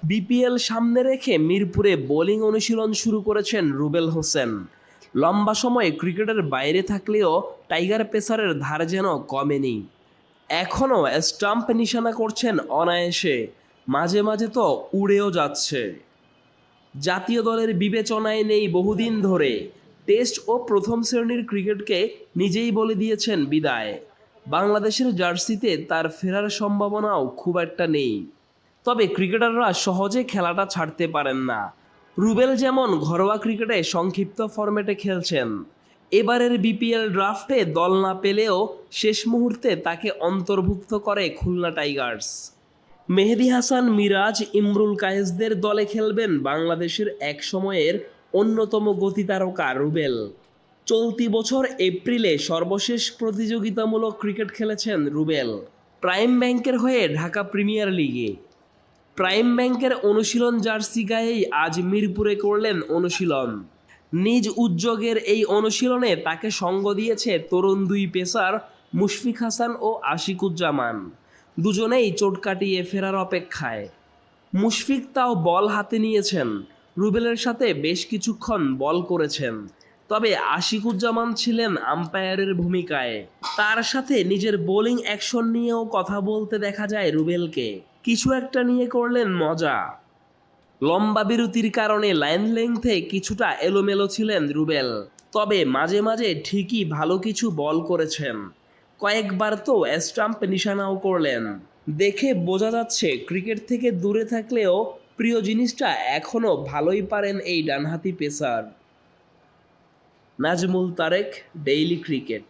BPL সামনে রেখে মিরপুরে বোলিং অনুশীলন শুরু করেছেন রুবেল হোসেন। লম্বা সময় ক্রিকেটের বাইরে থাকলেও টাইগার পেসারের ধার যেন কমেনি। এখনও স্টাম্প নিশানা করছেন অনায়াসে, মাঝে মাঝে তো উড়েও যাচ্ছে। জাতীয় দলের বিবেচনায় নেই বহুদিন ধরে। টেস্ট ও প্রথম শ্রেণীর ক্রিকেটকে নিজেই বলে দিয়েছেন বিদায়। বাংলাদেশের জার্সিতে তার ফেরার সম্ভাবনাও খুব একটা নেই। তবে ক্রিকেটাররা সহজে খেলাটা ছাড়তে পারেন না। রুবেল যেমন ঘরোয়া ক্রিকেটে সংক্ষিপ্ত ফরম্যাটে খেলছেন, এবারের বিপিএল ড্রাফটে দল না পেলেও শেষ মুহূর্তে তাকে অন্তর্ভুক্ত করে খুলনা টাইগার্স। মেহেদী হাসান, মিরাজ, ইমরুল কায়েসদের দলে খেলবেন বাংলাদেশের এক সময়ের অন্যতম গতিতারকা রুবেল। চলতি বছর এপ্রিলে সর্বশেষ প্রতিযোগিতামূলক ক্রিকেট খেলেছেন রুবেল প্রাইম ব্যাংকের হয়ে ঢাকা প্রিমিয়ার লিগে। প্রাইম ব্যাংকের অনুশীলন জার্সি গায়েই আজ মিরপুরে করলেন অনুশীলন। নিজ উদ্যোগের এই অনুশীলনে তাকে সঙ্গ দিয়েছে তরুণ দুই পেসার মুশফিক হাসান ও আশিকুজ্জামান। দুজনেই চোট কাটিয়ে ফেরার অপেক্ষায়। মুশফিক তাও বল হাতে নিয়েছেন, রুবেলের সাথে বেশ কিছুক্ষণ বল করেছেন। তবে আশিকুজ্জামান ছিলেন আম্পায়ারের ভূমিকায়। তার সাথে নিজের বোলিং অ্যাকশন নিয়েও কথা বলতে দেখা যায় রুবেলকে। কিছু একটা নিয়ে করলেন মজা। লম্বা বিরতির কারণে লাইন লেংথে কিছুটা এলোমেলো ছিলেন রুবেল, তবে মাঝে মাঝে ঠিকই ভালো কিছু বল করেছেন। কয়েকবার তো স্টাম্প নিশানাও করলেন। দেখে বোঝা যাচ্ছে ক্রিকেট থেকে দূরে থাকলেও প্রিয় জিনিসটা এখনও ভালোই পারেন এই ডানহাতি pacer. Nazmul Tarek, daily cricket.